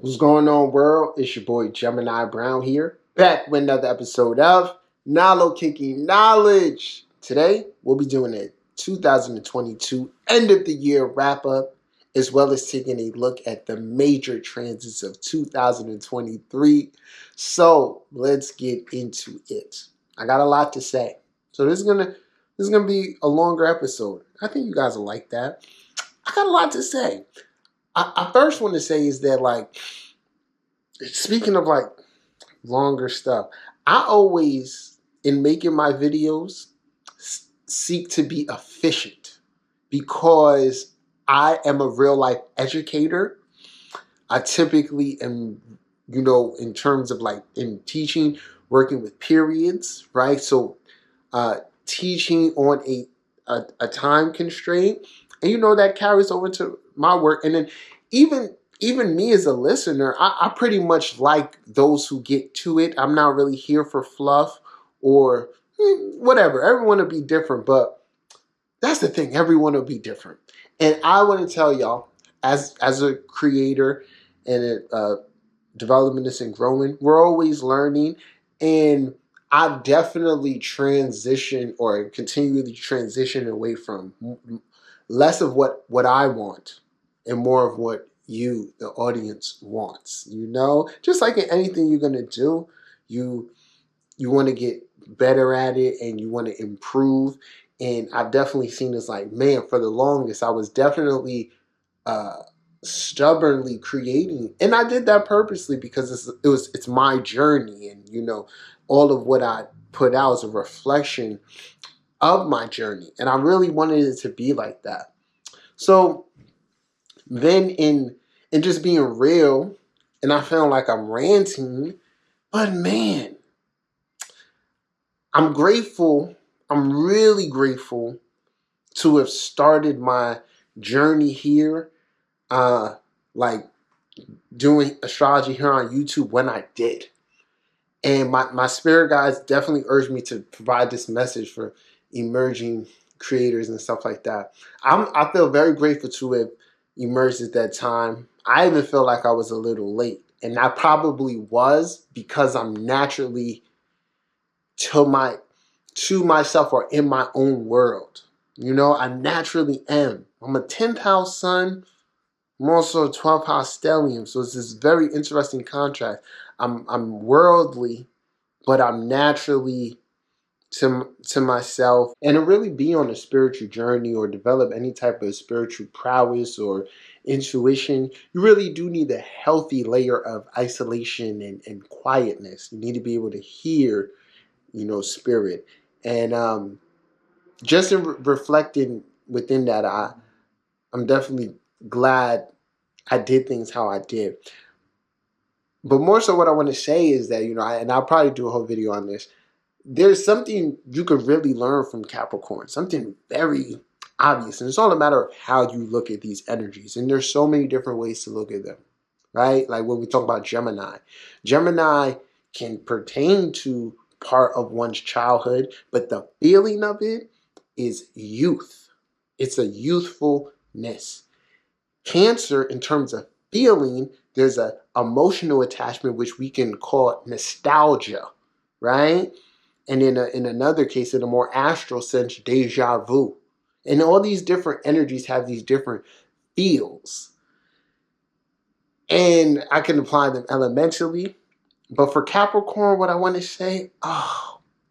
What's going on, world? It's your boy Gemini Brown here, back with another episode of Nalo Kicking Knowledge. Today, we'll be doing a 2022 end of the year wrap up, as well as taking a look at the major transits of 2023. So let's get into it. I got a lot to say, so this is gonna be a longer episode. I think you guys will like that. I got a lot to say. I first want to say is that, like, speaking of like longer stuff, I always, in making my videos, seek to be efficient because I am a real life educator. I typically am, in terms of like in teaching, working with periods, right? So teaching on a time constraint, and that carries over to my work. And then even me as a listener, I pretty much like those who get to it. I'm not really here for fluff or whatever. Everyone will be different, but that's the thing. Everyone will be different. And I want to tell y'all, as a creator and a developmentist and growing, we're always learning. And I've definitely transitioned or continually transitioned away from less of what I want and more of what you, the audience, wants. Just like in anything you're gonna do, you want to get better at it and you want to improve. And I've definitely seen this, like, man, for the longest, I was definitely stubbornly creating, and I did that purposely because it's my journey, and all of what I put out is a reflection of my journey, and I really wanted it to be like that. So then in just being real, and I feel like I'm ranting, but man, I'm grateful. I'm really grateful to have started my journey here, like doing astrology here on YouTube when I did. And my spirit guides definitely urged me to provide this message for emerging creators and stuff like that. I feel very grateful to have emerged at that time. I even feel like I was a little late, and I probably was because I'm naturally to myself or in my own world. I naturally am. I'm a 10th house sun. I'm also a 12th house stellium, so it's this very interesting contrast. I'm worldly, but I'm naturally to myself. And to really be on a spiritual journey or develop any type of spiritual prowess or intuition, you really do need a healthy layer of isolation and quietness. You need to be able to hear, spirit. And just in reflecting within that, I'm definitely glad I did things how I did. But more so what I want to say is that, and I'll probably do a whole video on this, there's something you could really learn from Capricorn, something very obvious. And it's all a matter of how you look at these energies. And there's so many different ways to look at them, right? Like when we talk about Gemini. Gemini can pertain to part of one's childhood, but the feeling of it is youth. It's a youthfulness. Cancer, in terms of feeling, there's a emotional attachment, which we can call nostalgia, right? And in another case, in a more astral sense, deja vu. And all these different energies have these different feels. And I can apply them elementally. But for Capricorn, what I want to say,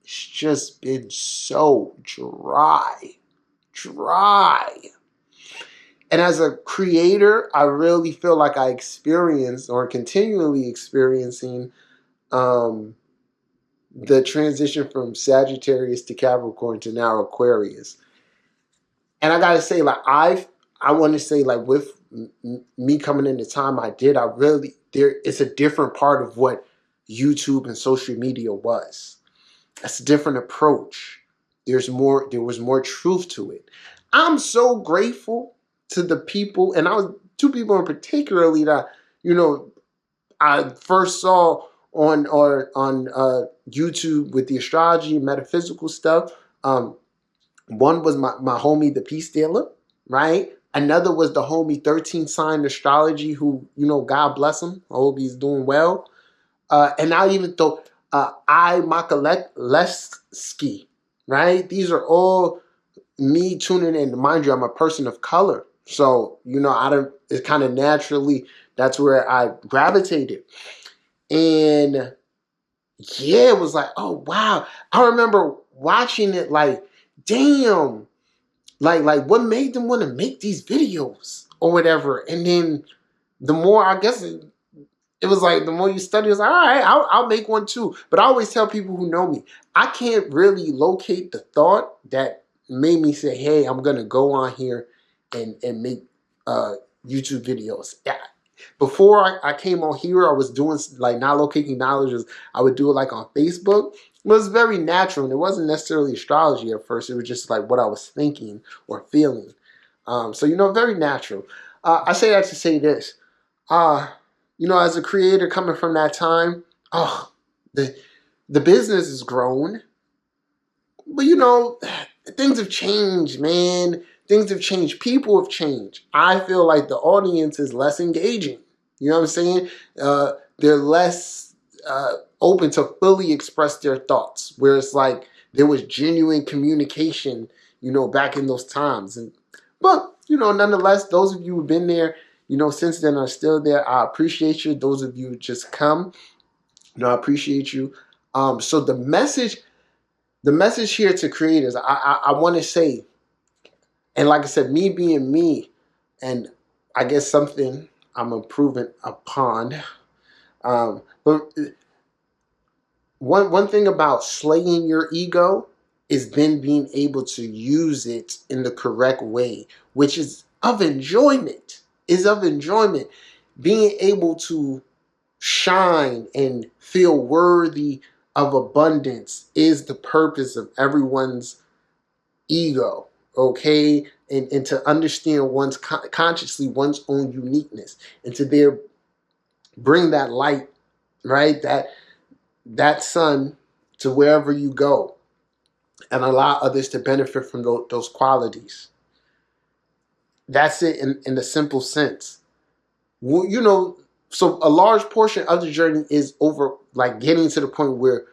it's just been so dry. And as a creator, I really feel like I experienced or continually experiencing the transition from Sagittarius to Capricorn to now Aquarius. And I gotta say, like, I want to say, like, with me coming in the time I did, it's a different part of what YouTube and social media was. It's a different there was more truth to it. I'm so grateful to the people, and I was two people in particularly that, I first saw on YouTube with the astrology and metaphysical stuff. One was my homie, the Peace Dealer, right? Another was the homie 13 Sign Astrology, who, you know, God bless him. I hope he's doing well. And I even throw 𝐬𝐤𝐤𝐤, right? These are all me tuning in. Mind you, I'm a person of color. So, you know, it's kind of naturally, that's where I gravitated. And yeah, it was like, oh, wow. I remember watching it like, damn, like what made them want to make these videos or whatever. And then the more, I guess, it was like the more you study, it's like, all right, I'll make one too. But I always tell people who know me, I can't really locate the thought that made me say, hey, I'm going to go on here and make YouTube videos. Yeah. Before I came on here, I was doing like not locating knowledge. I would do it like on Facebook. It was very natural, and it wasn't necessarily astrology at first. It was just like what I was thinking or feeling. So, you know, very natural. I say that to say this. You know, as a creator coming from that time, oh, the business has grown. But, you know, things have changed, man. Things have changed. People have changed. I feel like the audience is less engaging. You know what I'm saying? They're less open to fully express their thoughts. Where it's like there was genuine communication, you know, back in those times. But, you know, nonetheless, those of you who've been there, you know, since then are still there, I appreciate you. Those of you who just come, you know, I appreciate you. So the message here to creators, I want to say, and like I said, me being me, and I guess something I'm improving upon. But one thing about slaying your ego is then being able to use it in the correct way, which is of enjoyment. Being able to shine and feel worthy of abundance is the purpose of everyone's ego, okay? And to understand consciously one's own uniqueness, and to bring that light, right? That sun to wherever you go, and allow others to benefit from those qualities. That's it in the simple sense. Well, you know, so a large portion of the journey is over, like getting to the point where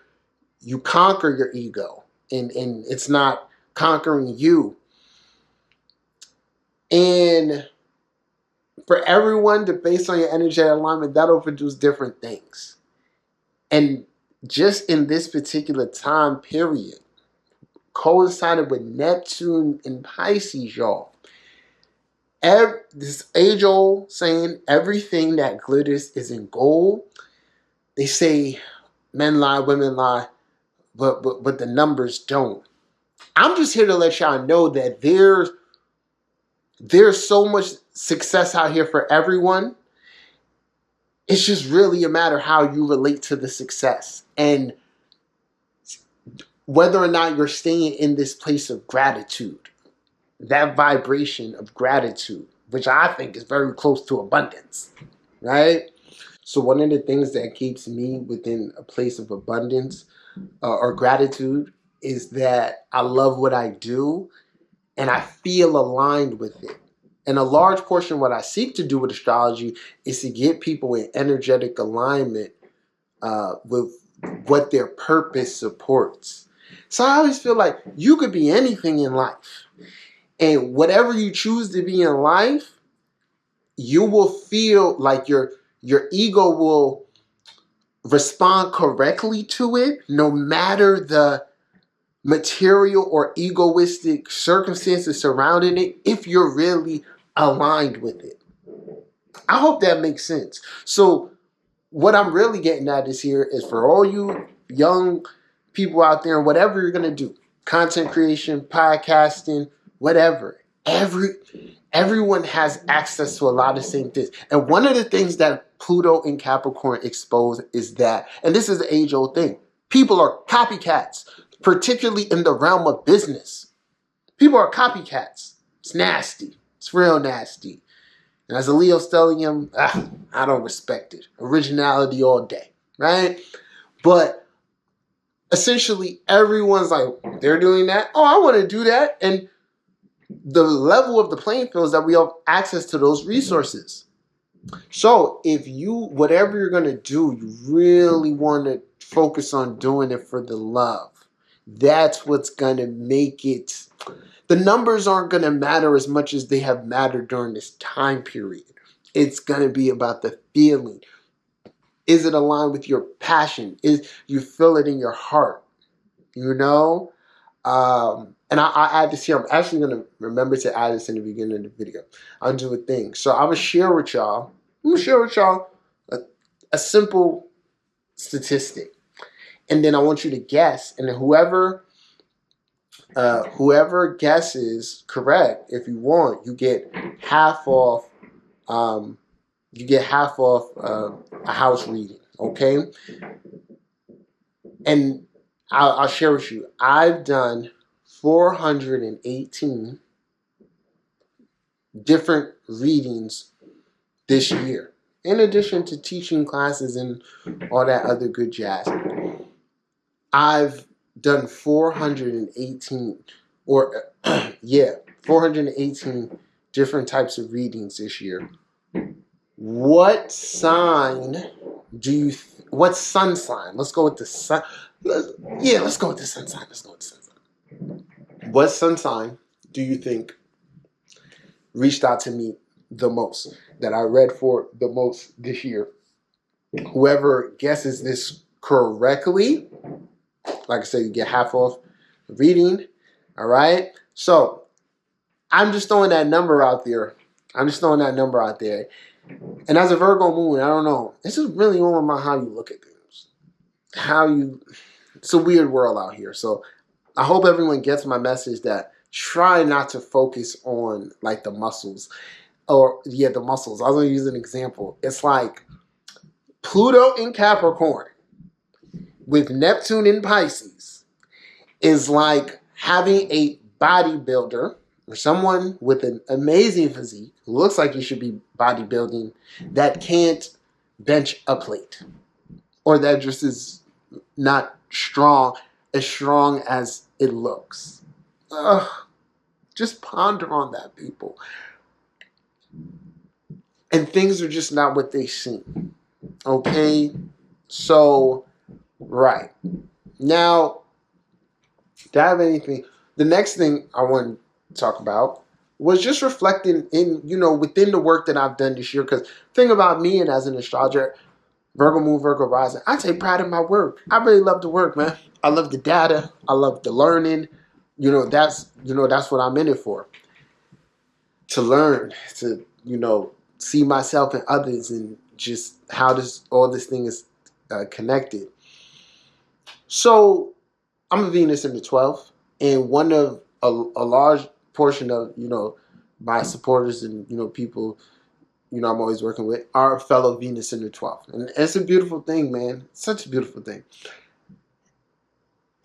you conquer your ego, and it's not conquering you. And for everyone, based on your energetic alignment, that'll produce different things. And just in this particular time period, coincided with Neptune in Pisces, y'all. This age-old saying, everything that glitters is in gold. They say men lie, women lie, but the numbers don't. I'm just here to let y'all know that there's so much success out here for everyone. It's just really a matter how you relate to the success, and whether or not you're staying in this place of gratitude, that vibration of gratitude, which I think is very close to abundance, right? So one of the things that keeps me within a place of abundance or gratitude is that I love what I do and I feel aligned with it. And a large portion of what I seek to do with astrology is to get people in energetic alignment with what their purpose supports. So I always feel like you could be anything in life. And whatever you choose to be in life, you will feel like your ego will respond correctly to it, no matter the material or egoistic circumstances surrounding it, if you're really aligned with it. I hope that makes sense. So what I'm really getting at is here is for all you young people out there, whatever you're going to do, content creation, podcasting, whatever, everyone has access to a lot of the same things. And one of the things that Pluto in Capricorn exposed is that, and this is an age-old thing, people are copycats, particularly in the realm of business. People are copycats. It's nasty. It's real nasty. And as a Leo stellium, I don't respect it. Originality all day, right? But essentially, everyone's like, they're doing that. Oh, I want to do that. And the level of the playing field is that we have access to those resources. So if you, whatever you're going to do, you really want to focus on doing it for the love. That's what's going to make it. The numbers aren't going to matter as much as they have mattered during this time period. It's going to be about the feeling. Is it aligned with your passion? Is you feel it in your heart? You know? And I add this here. I'm actually going to remember to add this in the beginning of the video. I'll do a thing. So I'm going to share with y'all. A simple statistic. And then I want you to guess. And then whoever guesses correct, if you want, you get half off. You get half off a house reading. Okay. And I'll share with you. I've done 418 different readings this year, in addition to teaching classes and all that other good jazz. I've done 418 418 different types of readings this year. What sign do you what sun sign? Let's go with the sun. Let's go with the sun sign. What sun sign do you think reached out to me the most, that I read for the most this year? Whoever guesses this correctly, like I said, you get half off reading. All right. So I'm just throwing that number out there. And as a Virgo moon, I don't know. This is really all about how you look at things. It's a weird world out here. So I hope everyone gets my message that try not to focus on like the muscles. The muscles. I was going to use an example. It's like Pluto in Capricorn with Neptune in Pisces is like having a bodybuilder or someone with an amazing physique who looks like he should be bodybuilding that can't bench a plate, or that just is not as strong as it looks. Just ponder on that, people. And things are just not what they seem. Okay? So, right. Now, do I have anything? The next thing I want to talk about was just reflecting in, within the work that I've done this year. Because the thing about me, and as an astrologer, Virgo moon, Virgo rising, I take pride in my work. I really love the work, man. I love the data. I love the learning. That's what I'm in it for. To learn, to, see myself and others, and just how all this thing is connected. So I'm a Venus in the 12th, and one of a large portion of, my supporters and, people, I'm always working with are fellow Venus in the 12th. And it's a beautiful thing, man. Such a beautiful thing.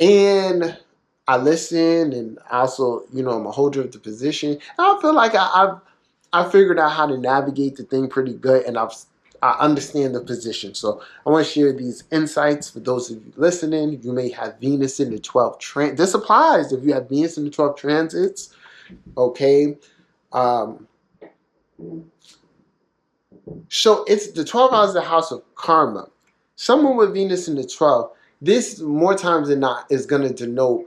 And I listen, and also, I'm a holder of the position. And I feel like I figured out how to navigate the thing pretty good, and I understand the position. So I want to share these insights for those of you listening. You may have Venus in the 12th this applies if you have Venus in the 12th transits. Okay. So it's the 12th house, the house of karma. Someone with Venus in the 12th, this more times than not is going to denote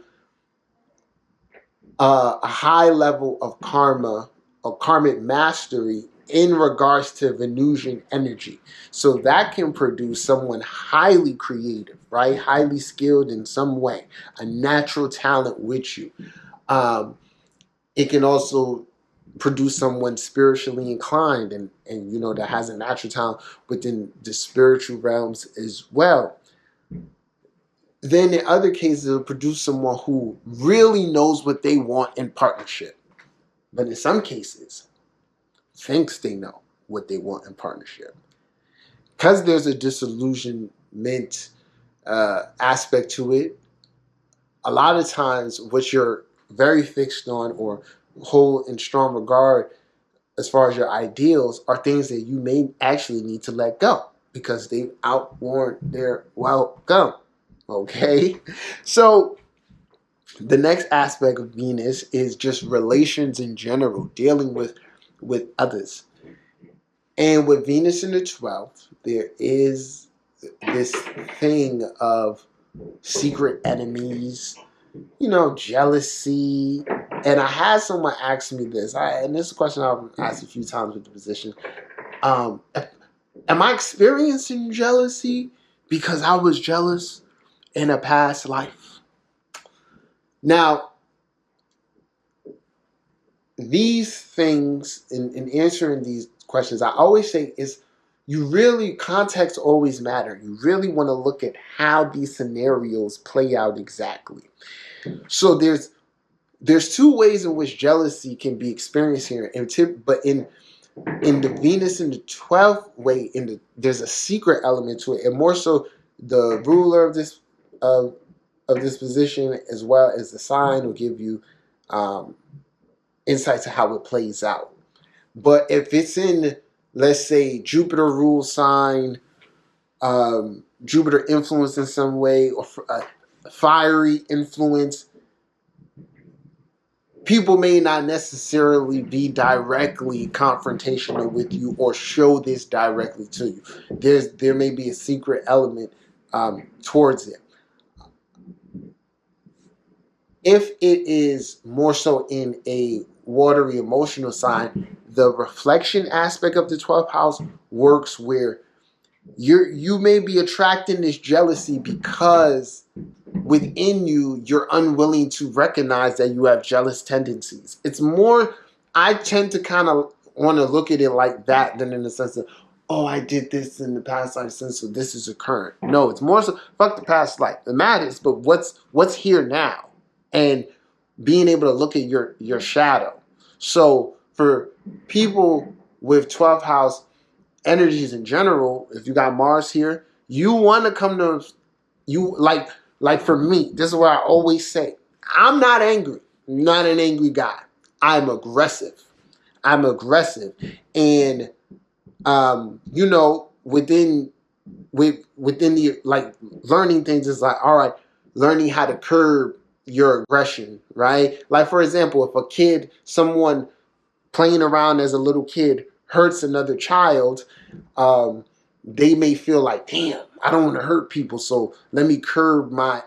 a high level of karma, or karmic mastery in regards to Venusian energy. So that can produce someone highly creative, right? Highly skilled in some way, a natural talent with you. It can also produce someone spiritually inclined and that has a natural talent within the spiritual realms as well. Then in other cases, it'll produce someone who really knows what they want in partnership. But in some cases, thinks they know what they want in partnership. Because there's a disillusionment aspect to it, a lot of times what you're very fixed on or hold in strong regard as far as your ideals are things that you may actually need to let go because they've outworn their welcome. Okay? So The next aspect of Venus is just relations in general, dealing with others. And with Venus in the 12th, there is this thing of secret enemies, jealousy. And I had someone ask me this, and this is a question I've asked a few times with the position. Am I experiencing jealousy because I was jealous in a past life? Now, these things, in answering these questions, I always say context always matter. You really want to look at how these scenarios play out exactly. So there's two ways in which jealousy can be experienced here, but in the Venus in the 12th way, there's a secret element to it, and more so the ruler of this position as well as the sign will give you insight to how it plays out. But if it's in, let's say, Jupiter rule sign, Jupiter influence in some way, or fiery influence, people may not necessarily be directly confrontational with you or show this directly to you. There may be a secret element towards it. If it is more so in a watery emotional sign, the reflection aspect of the 12th house works where you may be attracting this jealousy because within you, you're unwilling to recognize that you have jealous tendencies. It's more, I tend to kind of want to look at it like that than in the sense of, oh, I did this in the past life, so this is occurring. No, it's more so, fuck the past life. It matters, but what's here now? And being able to look at your shadow. So for people with 12th house energies in general, if you got Mars here, you want to come to, like for me, this is what I always say. I'm not angry. I'm not an angry guy. I'm aggressive. And within the, like, learning things is like, all right, learning how to curb your aggression, right? Like, for example, if someone playing around as a little kid hurts another child, they may feel like, damn, I don't want to hurt people, so let me curb my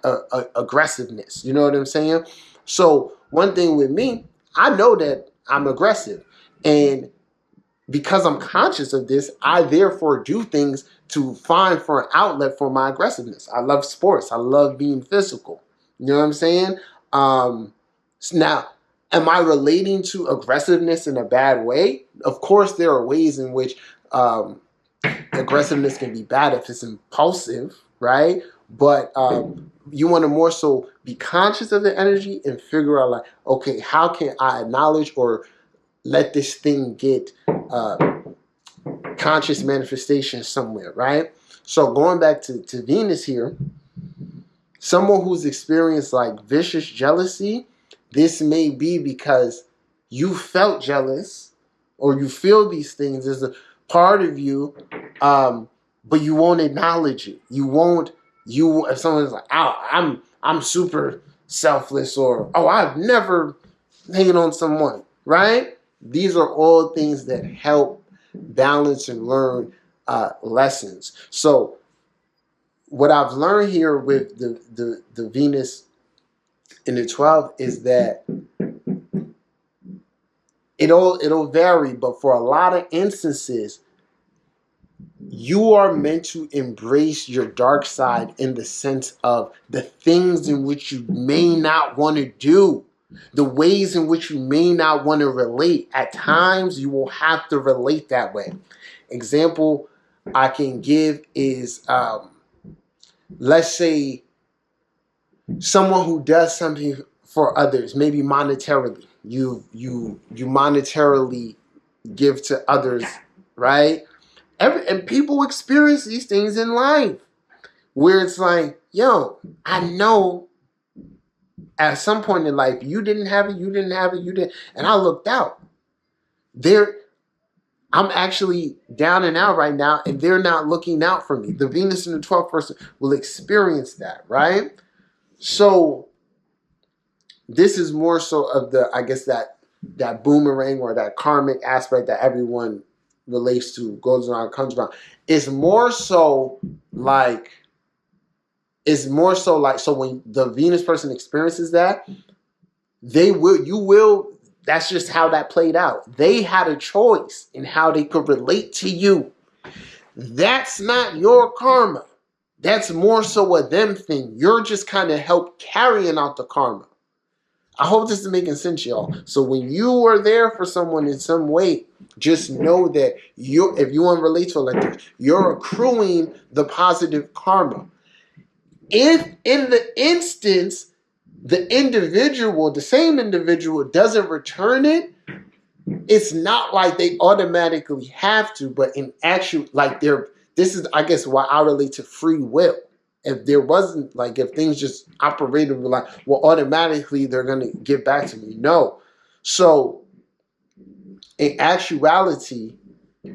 aggressiveness. You know what I'm saying? So one thing with me, I know that I'm aggressive, and because I'm conscious of this, I therefore do things to find for an outlet for my aggressiveness. I love sports. I love being physical. You know what I'm saying? So now, am I relating to aggressiveness in a bad way? Of course, there are ways in which aggressiveness can be bad if it's impulsive, right? But you want to more so be conscious of the energy and figure out, like, okay, how can I acknowledge or let this thing get conscious manifestation somewhere, right? So going back to Venus here, someone who's experienced like vicious jealousy, this may be because you felt jealous or you feel these things as a part of you, but you won't acknowledge it. If someone's like, oh, I'm super selfless, or, oh, I've never hated on someone, right? These are all things that help balance and learn lessons. So what I've learned here with the Venus in the 12th is that it'll vary, but for a lot of instances, you are meant to embrace your dark side in the sense of the things in which you may not want to do, the ways in which you may not want to relate. At times, you will have to relate that way. Example I can give is, let's say, someone who does something for others, maybe monetarily. You monetarily give to others, right? And people experience these things in life where it's like, yo, I know at some point in life you didn't have it, and I looked out. I'm actually down and out right now, and they're not looking out for me. The Venus in the 12th person will experience that, right? So this is more so of the, I guess, that boomerang or that karmic aspect that everyone relates to, goes around, comes around. It's more so like, so when the Venus person experiences that, that's just how that played out. They had a choice in how they could relate to you. That's not your karma. That's more so a them thing. You're just kind of help carrying out the karma. I hope this is making sense, y'all. So when you are there for someone in some way, just know that if you want to relate to it like this, you're accruing the positive karma. If in the instance the same individual doesn't return it, it's not like they automatically have to, but in actual, like, this is, I guess, why I relate to free will. If there wasn't, like, if things just operated like, well, automatically they're going to get back to me. No. So in actuality,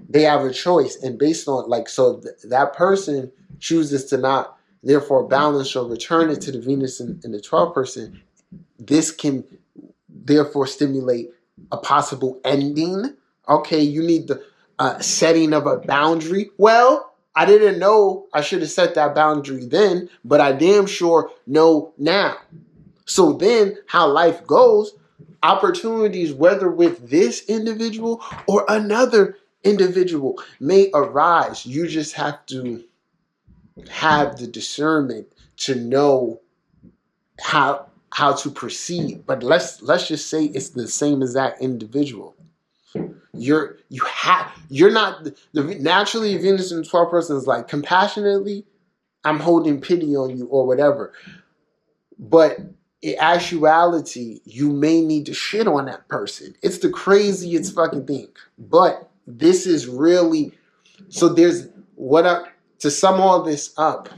they have a choice. And based on, like, so that person chooses to not, therefore, balance or return it to the Venus in the 12th person, this can therefore stimulate a possible ending. Okay, you need the setting of a boundary. Well, I didn't know I should have set that boundary then, but I damn sure know now. So then how life goes, opportunities, whether with this individual or another individual, may arise. You just have to have the discernment to know how to proceed. But let's just say it's the same exact individual. You're not naturally, Venus in the 12th person is like, compassionately, I'm holding pity on you or whatever. But in actuality, you may need to shit on that person. It's the craziest fucking thing. But this is really, so there's to sum all this up.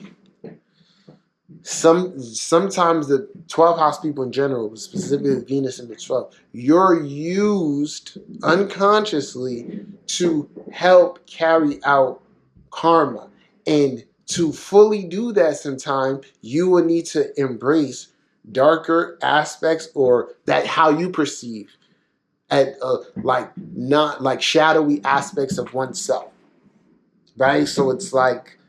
Sometimes the 12th house people in general, specifically Venus in the 12th, you're used unconsciously to help carry out karma. And to fully do that sometimes, you will need to embrace darker aspects, or that how you perceive at not like shadowy aspects of oneself. Right? So it's like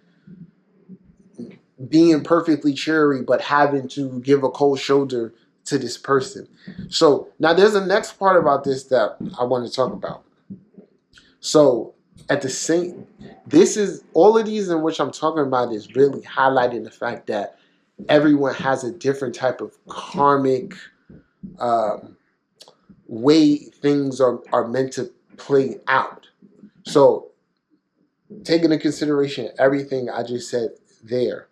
being perfectly cheery, but having to give a cold shoulder to this person. So now there's a next part about this that I want to talk about. So at the same, this is all of these in which I'm talking about is really highlighting the fact that everyone has a different type of karmic way things are meant to play out. So taking into consideration everything I just said there,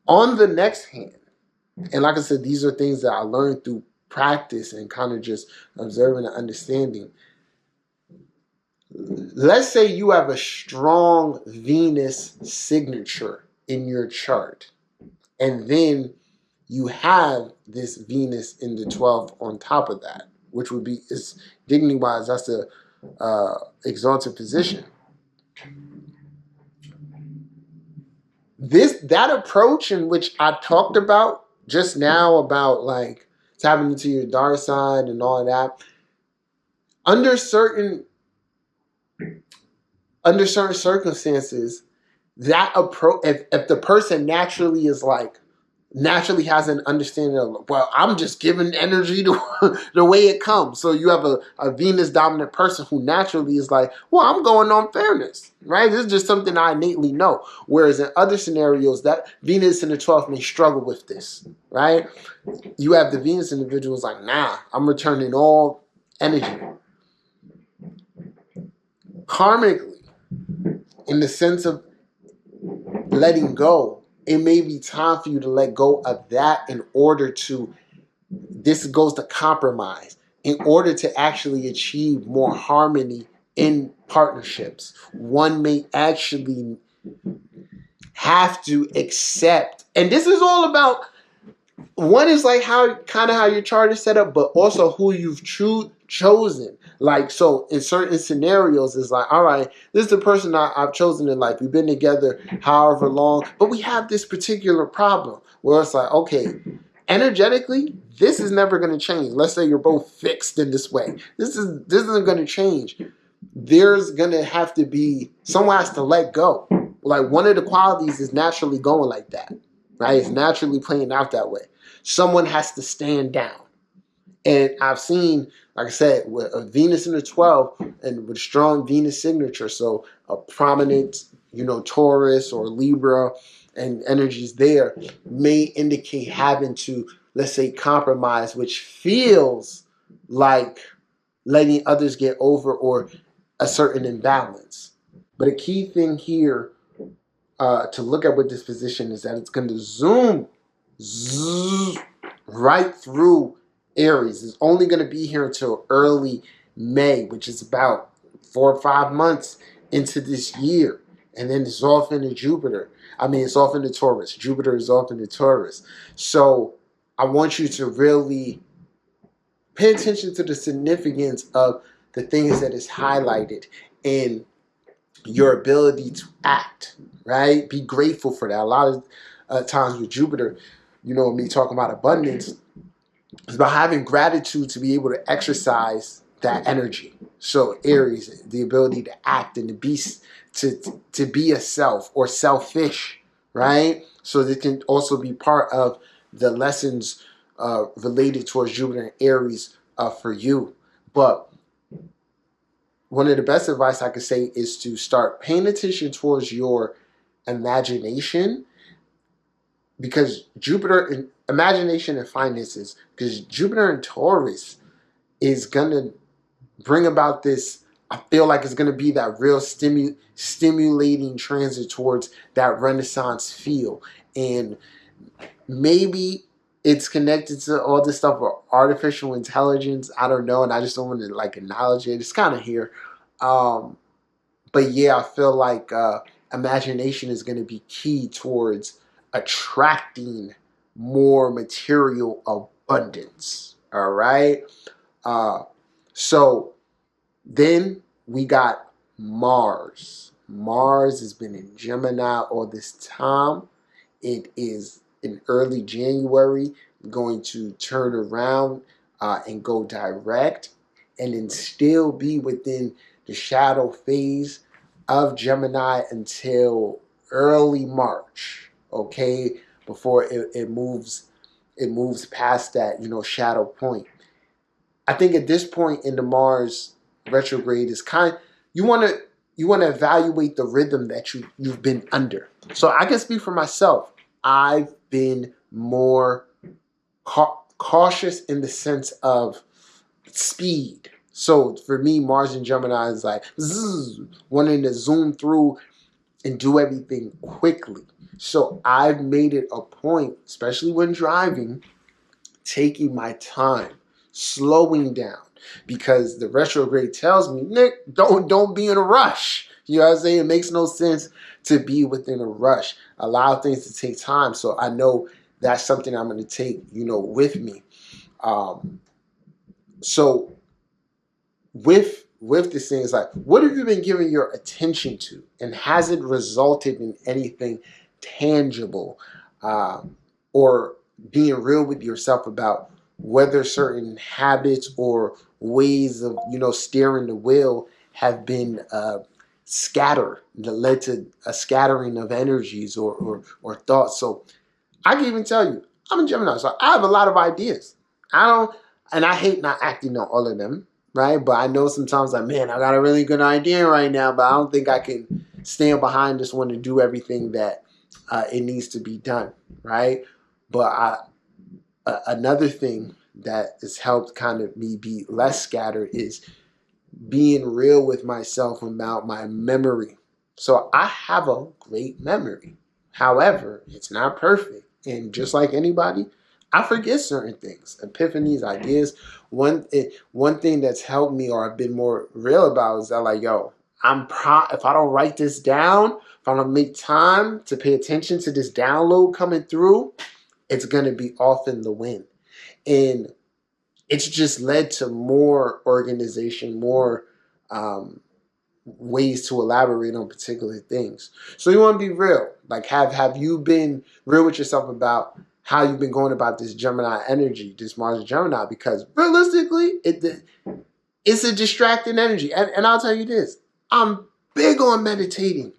on the next hand, and like I said, these are things that I learned through practice and kind of just observing and understanding. Let's say you have a strong Venus signature in your chart, and then you have this Venus in the 12th on top of that, which would be, is dignity-wise, that's a exalted position. That approach in which I talked about just now, about like tapping into your dark side and all of that, under certain circumstances, that approach, if the person naturally has an understanding of, well, I'm just giving energy to the way it comes. So you have a Venus dominant person who naturally is like, well, I'm going on fairness, right? This is just something I innately know. Whereas in other scenarios, that Venus in the 12th may struggle with this, right? You have the Venus individuals like, nah, I'm returning all energy. Karmically, in the sense of letting go, it may be time for you to let go of that in order to, this goes to compromise, in order to actually achieve more harmony in partnerships. One may actually have to accept, and this is all about, one is like how your chart is set up, but also who you've chosen. Like, so in certain scenarios, it's like, all right, this is the person I've chosen in life. We've been together however long, but we have this particular problem where it's like, okay, energetically, this is never going to change. Let's say you're both fixed in this way. This isn't going to change. There's going to have to be, someone has to let go. Like one of the qualities is naturally going like that, right? It's naturally playing out that way. Someone has to stand down. And I've seen, like I said, with a Venus in the 12th and with strong Venus signature, so a prominent, Taurus or Libra and energies there may indicate having to, let's say, compromise, which feels like letting others get over or a certain imbalance. But a key thing here to look at with this position is that it's going to zoom right through Aries. It's only going to be here until early May, which is about 4 or 5 months into this year. And then it's off into Jupiter. It's off into Taurus. Jupiter is off into Taurus. So I want you to really pay attention to the significance of the things that is highlighted in your ability to act, right? Be grateful for that. A lot of times with Jupiter, me talking about abundance, it's about having gratitude to be able to exercise that energy. So Aries, the ability to act and to be a self or selfish, right? So this can also be part of the lessons related towards Jupiter and Aries for you. But one of the best advice I could say is to start paying attention towards your imagination, because Jupiter in imagination and finances, because Jupiter in Taurus is going to bring about this. I feel like it's going to be that real stimulating transit towards that Renaissance feel. And maybe it's connected to all this stuff with artificial intelligence. I don't know. And I just don't want to acknowledge it. It's kind of here. But yeah, I feel like imagination is going to be key towards attracting more material abundance. All right. So then we got Mars. Mars has been in Gemini all this time. It is in early January going to turn around and go direct, and then still be within the shadow phase of Gemini until early March, okay, before it moves past that, shadow point. I think at this point in the Mars retrograde is you want to evaluate the rhythm that you've been under. So I can speak for myself. I've been more cautious in the sense of speed. So for me, Mars and Gemini is like wanting to zoom through and do everything quickly. So I've made it a point, especially when driving, taking my time, slowing down, because the retrograde tells me, Nick, don't be in a rush. You know what I'm saying? It makes no sense to be within a rush. Allow things to take time. So I know that's something I'm going to take, with me. So with this thing, it's like, what have you been giving your attention to, and has it resulted in anything tangible, or being real with yourself about whether certain habits or ways of steering the wheel have been scattered, that led to a scattering of energies or thoughts. So I can even tell you, I'm a Gemini, so I have a lot of ideas. And I hate not acting on all of them, right? But I know sometimes I got a really good idea right now, but I don't think I can stand behind this one to do everything that it needs to be done, right? But another thing that has helped kind of me be less scattered is being real with myself about my memory. So I have a great memory. However, it's not perfect. And just like anybody, I forget certain things, epiphanies, ideas. One thing that's helped me, or I've been more real about, is that if I don't write this down, if I don't make time to pay attention to this download coming through, it's going to be off in the wind. And it's just led to more organization, more ways to elaborate on particular things. So you want to be real. Like, have you been real with yourself about how you've been going about this Gemini energy, this Mars Gemini, because realistically, it's a distracting energy. And I'll tell you this, I'm big on meditating.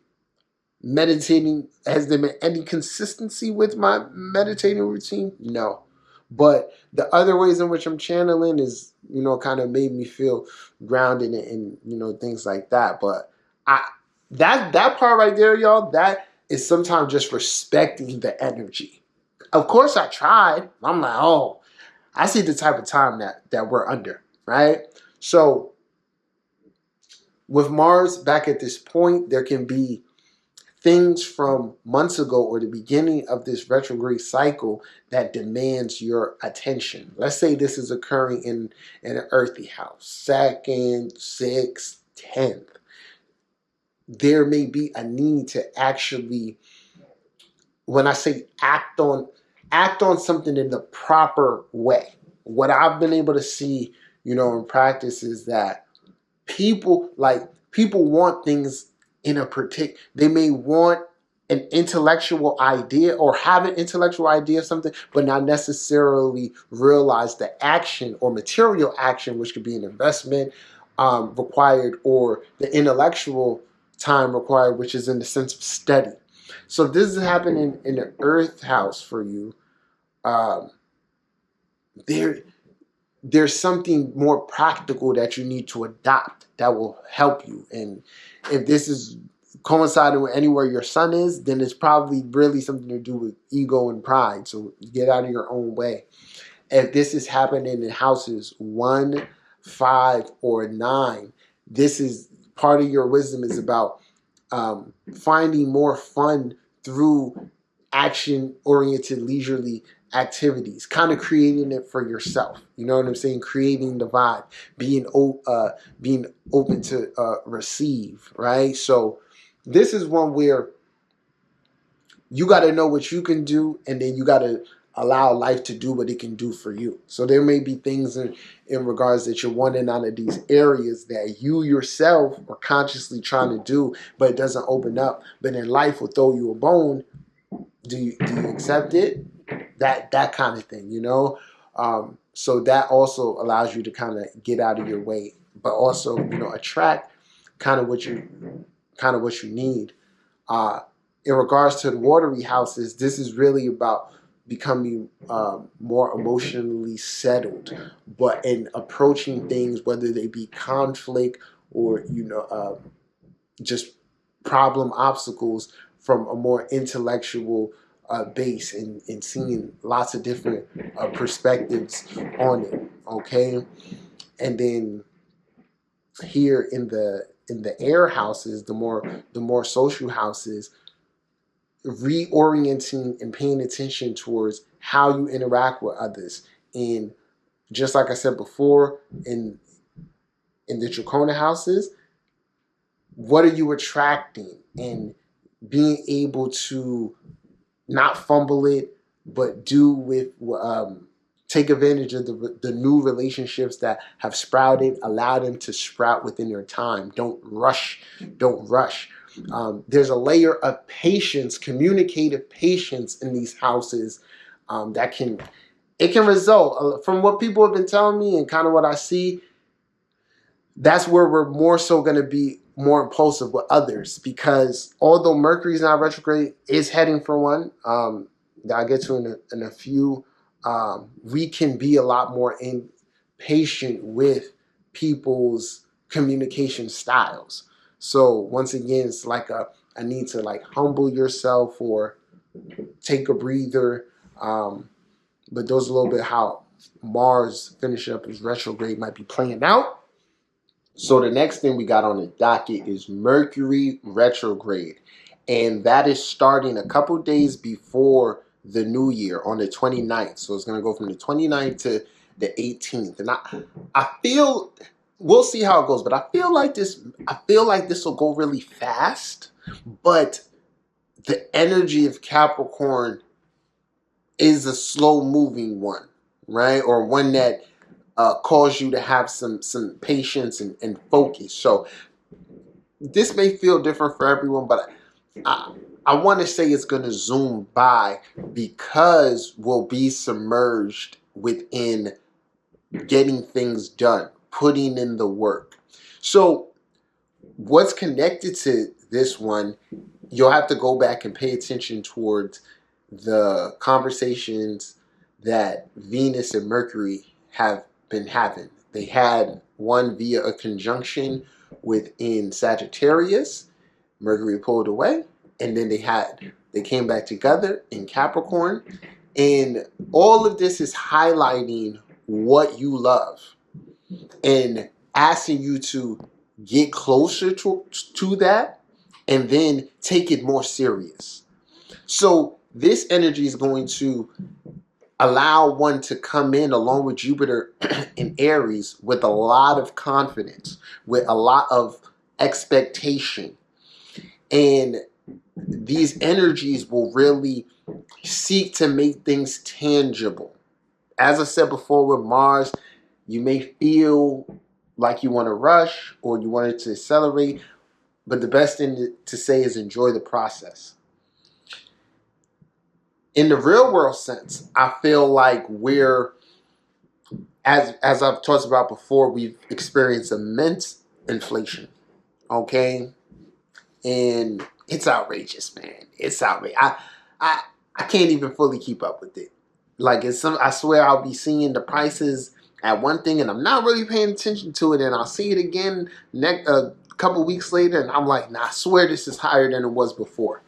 Meditating, has there been any consistency with my meditating routine? No. But the other ways in which I'm channeling is, kind of made me feel grounded and things like that. But that part right there, y'all, that is sometimes just respecting the energy. Of course I tried. I'm like, oh, I see the type of time that we're under, right? So with Mars back at this point, there can be things from months ago or the beginning of this retrograde cycle that demands your attention. Let's say this is occurring in an earthy house, 2nd, 6th, 10th. There may be a need to actually, when I say act on something in the proper way. What I've been able to see, in practice is that people want things in a particular, they may want an intellectual idea or have an intellectual idea of something, but not necessarily realize the action or material action, which could be an investment required, or the intellectual time required, which is in the sense of study. So this is happening in the earth house for you. There's something more practical that you need to adopt that will help you. And if this is coinciding with anywhere your sun is, then it's probably really something to do with ego and pride. So get out of your own way. If this is happening in houses 1, 5, or 9, this is part of your wisdom is about finding more fun through action-oriented, leisurely activities, kind of creating it for yourself. You know what I'm saying? Creating the vibe, being open to receive, right? So this is one where you got to know what you can do, and then you got to allow life to do what it can do for you. So there may be things in regards that you're wanting out of these areas that you yourself are consciously trying to do, but it doesn't open up. But then life will throw you a bone. Do you accept it? That kind of thing, so that also allows you to kind of get out of your way, but also attract kind of what you need. In regards to the watery houses, this is really about becoming more emotionally settled, but in approaching things, whether they be conflict or just problem obstacles, from a more intellectual base and seeing lots of different perspectives on it. Okay, and then here in the air houses, the more social houses, reorienting and paying attention towards how you interact with others. And just like I said before, in the dracona houses, what are you attracting, and being able to not fumble it, but do with take advantage of the new relationships that have sprouted. Allow them to sprout within your time. Don't rush. There's a layer of patience, communicative patience in these houses that can result from what people have been telling me and kind of what I see. That's where we're more so going to be more impulsive with others, because although Mercury's not retrograde, is heading for one that I'll get to in a few, we can be a lot more impatient with people's communication styles. So once again, it's like a need to humble yourself or take a breather. But those are a little bit how Mars finishing up his retrograde might be playing out. So the next thing we got on the docket is Mercury retrograde. And that is starting a couple days before the new year on the 29th. So it's going to go from the 29th to the 18th. And I feel, we'll see how it goes, but I feel like this will go really fast. But the energy of Capricorn is a slow moving one, right? Or one that cause you to have some patience and focus. So this may feel different for everyone, but I want to say it's going to zoom by because we'll be submerged within getting things done, putting in the work. So what's connected to this one, you'll have to go back and pay attention towards the conversations that Venus and Mercury have been having. They had one via a conjunction within Sagittarius. Mercury pulled away, and then they came back together in Capricorn. And all of this is highlighting what you love and asking you to get closer to that and then take it more serious. So this energy is going to allow one to come in along with Jupiter in Aries with a lot of confidence, with a lot of expectation. And these energies will really seek to make things tangible. As I said before with Mars, you may feel like you want to rush or you want it to accelerate, but the best thing to say is enjoy the process. In the real world sense, I feel like as I've talked about before, we've experienced immense inflation, okay? And it's outrageous, man. It's outrageous. I can't even fully keep up with it. Like I swear I'll be seeing the prices at one thing and I'm not really paying attention to it, and I'll see it again a couple weeks later and I'm like, nah, I swear this is higher than it was before.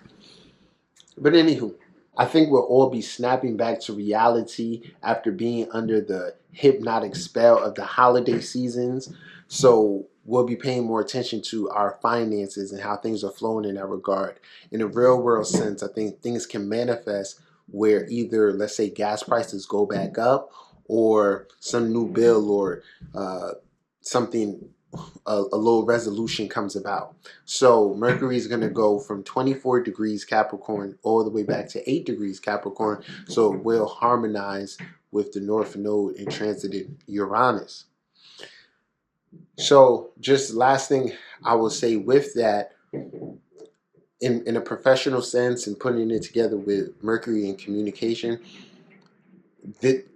But anywho, I think we'll all be snapping back to reality after being under the hypnotic spell of the holiday seasons. So we'll be paying more attention to our finances and how things are flowing in that regard. In a real world sense, I think things can manifest where either, let's say, gas prices go back up or some new bill or something, a little resolution comes about. So Mercury is going to go from 24 degrees Capricorn all the way back to 8 degrees Capricorn. So it will harmonize with the North Node and transited Uranus. So just last thing I will say with that, in a professional sense and putting it together with Mercury and communication, that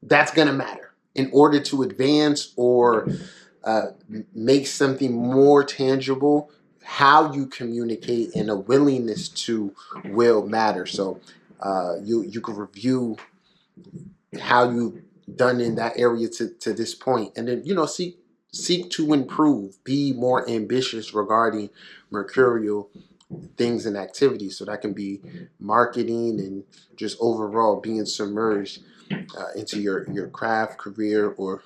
that's going to matter. In order to advance or make something more tangible, how you communicate and a willingness to will matter. So you can review how you've done in that area to this point, and then seek to improve, be more ambitious regarding mercurial things and activities. So that can be marketing and just overall being submerged into your craft, career, or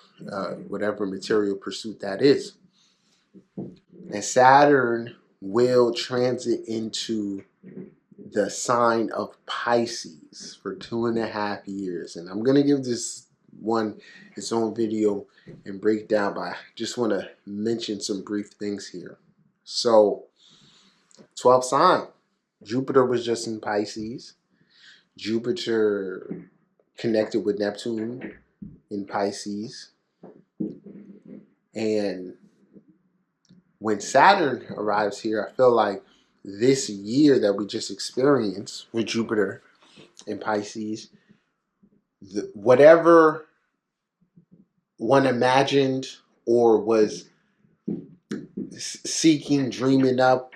whatever material pursuit that is. And Saturn will transit into the sign of Pisces for 2.5 years. And I'm going to give this one its own video and breakdown, but I just want to mention some brief things here. So 12th sign, Jupiter was just in Pisces. Jupiter connected with Neptune in Pisces. And when Saturn arrives here, I feel like this year that we just experienced with Jupiter in Pisces, whatever one imagined or was seeking, dreaming up,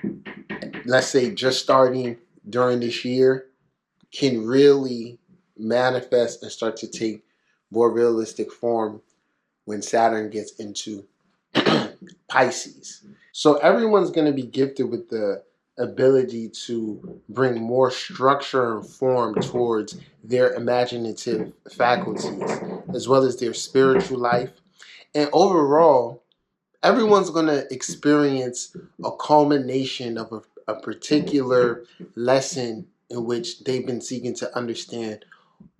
let's say just starting during this year, can really manifest and start to take more realistic form when Saturn gets into Pisces. So everyone's going to be gifted with the ability to bring more structure and form towards their imaginative faculties, as well as their spiritual life. And overall, everyone's going to experience a culmination of a particular lesson in which they've been seeking to understand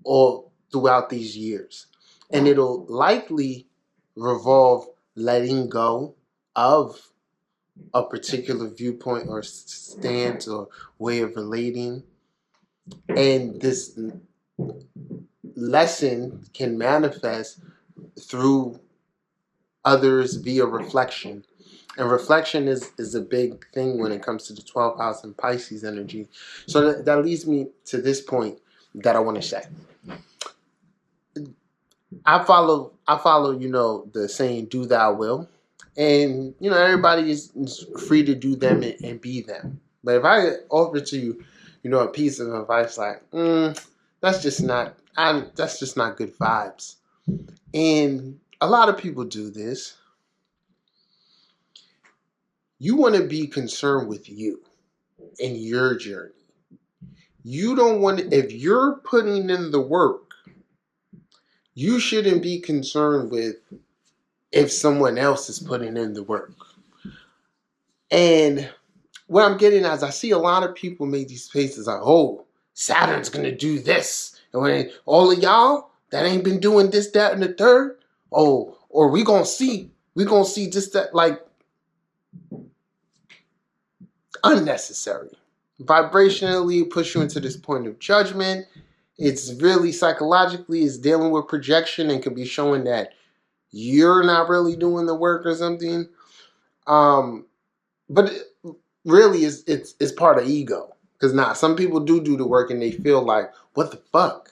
all throughout these years. And it'll likely revolve letting go of a particular viewpoint or stance or way of relating. And this lesson can manifest through others via reflection. And reflection is a big thing when it comes to the 12th house and Pisces energy. So that leads me to this point that I want to say. I follow, you know, the saying, do thou will. And, you know, everybody is free to do them and be them. But if I offer to you, you know, a piece of advice like, that's just not good vibes. And a lot of people do this. You want to be concerned with you and your journey. You don't want to, if you're putting in the work, you shouldn't be concerned with if someone else is putting in the work. And what I'm getting at is I see a lot of people make these faces like, oh, Saturn's going to do this. And when all of y'all that ain't been doing this, that, and the third, oh, or we going to see just that, like, unnecessary. Vibrationally, push you into this point of judgment. It's really psychologically, it's dealing with projection and could be showing that you're not really doing the work or something. But really, it's part of ego. Because some people do the work and they feel like, what the fuck?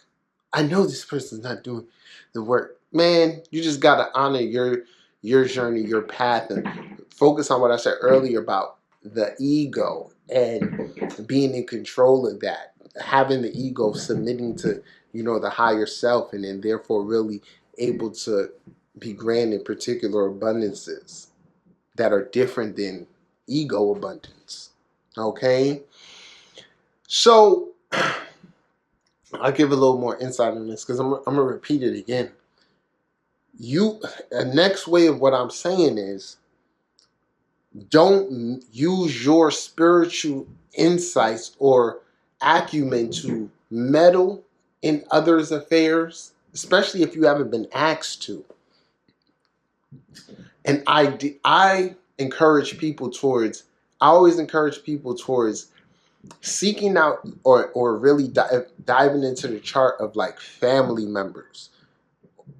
I know this person's not doing the work. Man, you just got to honor your journey, your path, and focus on what I said earlier about the ego and being in control of that. Having the ego submitting to, you know, the higher self, and then therefore really able to be granted particular abundances that are different than ego abundance. Okay? So, I'll give a little more insight on this because I'm going to repeat it again. The next way of what I'm saying is, don't use your spiritual insights or acumen to meddle in others' affairs, especially if you haven't been asked to. And I always encourage people towards seeking out or really diving into the chart of like family members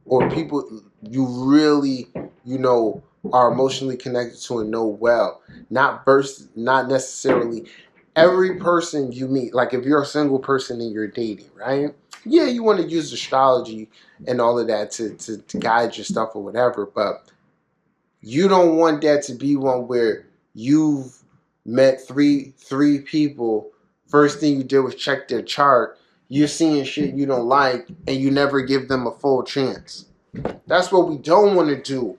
or people you really, you know, are emotionally connected to and know well. Not necessarily every person you meet. Like if you're a single person and you're dating, right? Yeah, you want to use astrology and all of that to guide your stuff or whatever, but you don't want that to be one where you've met three people. First thing you did was check their chart. You're seeing shit you don't like, and you never give them a full chance. That's what we don't want to do.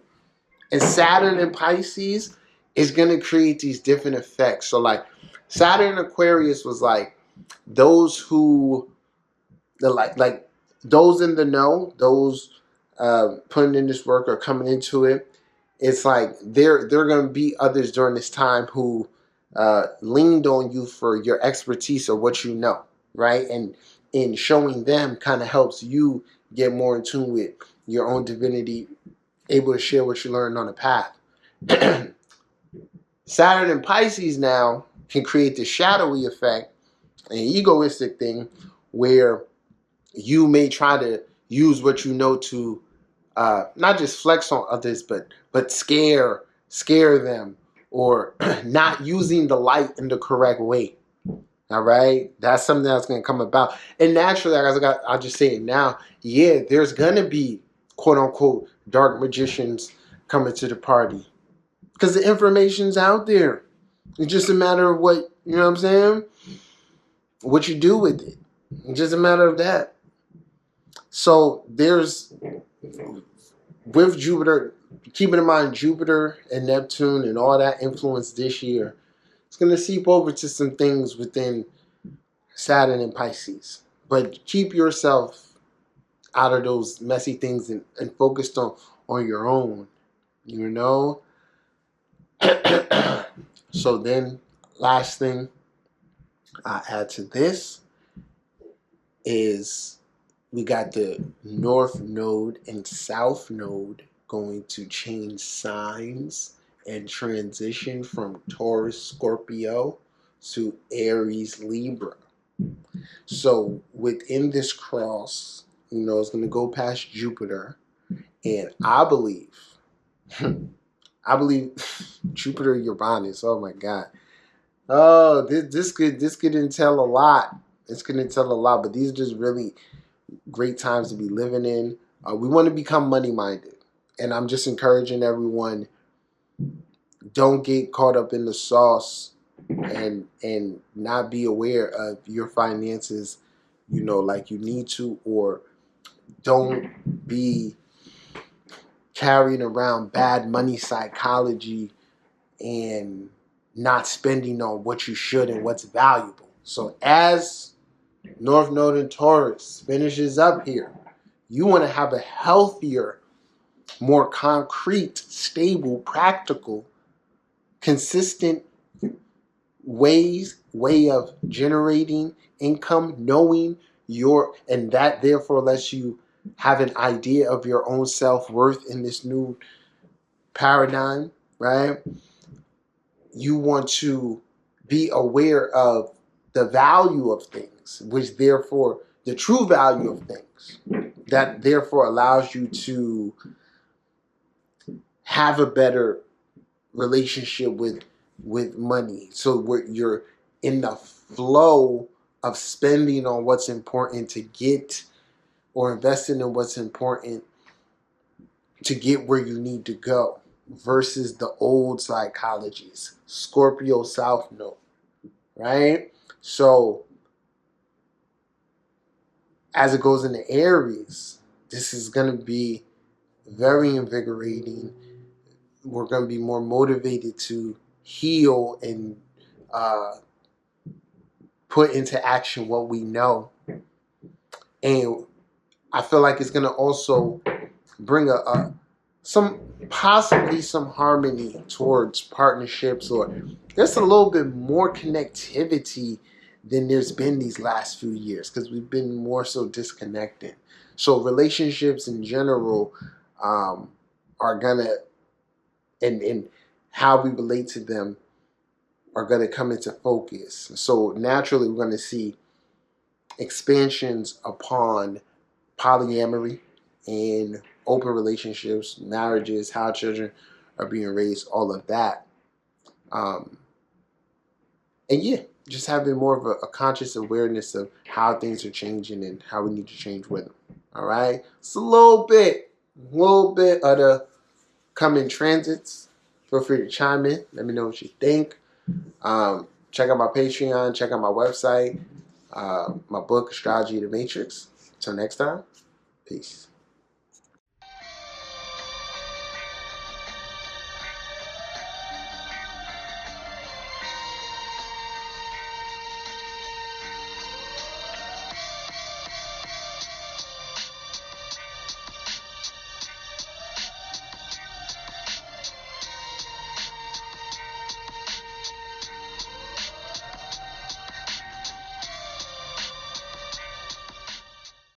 And Saturn in Pisces is going to create these different effects. So like Saturn in Aquarius was like those who, like those in the know, those putting in this work or coming into it. It's like there are going to be others during this time who leaned on you for your expertise or what you know, right? And in showing them kind of helps you get more in tune with your own divinity, able to share what you learned on the path. Saturn in Pisces now can create this shadowy effect, an egoistic thing, where you may try to use what you know to not just flex on others, but scare them, or not using the light in the correct way. All right, that's something that's going to come about. And naturally, I'll just say it now. Yeah, there's going to be quote unquote dark magicians coming to the party because the information's out there. It's just a matter of what, you know what I'm saying, what you do with it. It's just a matter of that. So there's, with Jupiter, keeping in mind Jupiter and Neptune and all that influence this year, it's going to seep over to some things within Saturn and Pisces. But keep yourself out of those messy things and focused on your own, you know? So then, last thing I add to this is we got the North Node and South Node going to change signs and transition from Taurus, Scorpio to Aries, Libra. So within this cross, you know, it's going to go past Jupiter. And I believe I believe Jupiter, Uranus. Oh my God. Oh, this could entail a lot. This could entail a lot, but these are just really great times to be living in. We want to become money minded, and I'm just encouraging everyone: don't get caught up in the sauce and not be aware of your finances, you know, like you need to, or don't be carrying around bad money psychology and not spending on what you should and what's valuable. So as North Node in Taurus finishes up here, you want to have a healthier, more concrete, stable, practical, consistent way of generating income, knowing and that therefore lets you have an idea of your own self-worth in this new paradigm, right? You want to be aware of the value of things, which therefore the true value of things, that therefore allows you to have a better relationship with money. So where you're in the flow of spending on what's important to get, or investing in what's important to get where you need to go, versus the old psychologies, Scorpio South Node, right? So as it goes into Aries, this is going to be very invigorating. We're going to be more motivated to heal and put into action what we know. And I feel like it's going to also bring possibly some harmony towards partnerships, or there's a little bit more connectivity than there's been these last few years, because we've been more so disconnected. So relationships in general are gonna, and how we relate to them are gonna come into focus. So naturally we're gonna see expansions upon polyamory and open relationships, marriages, how children are being raised, all of that. And yeah, just having more of a conscious awareness of how things are changing and how we need to change with them. All right, it's a little bit of the coming transits. Feel free to chime in. Let me know what you think. Check out my Patreon. Check out my website. My book, Astrology, the Matrix. Until next time, peace.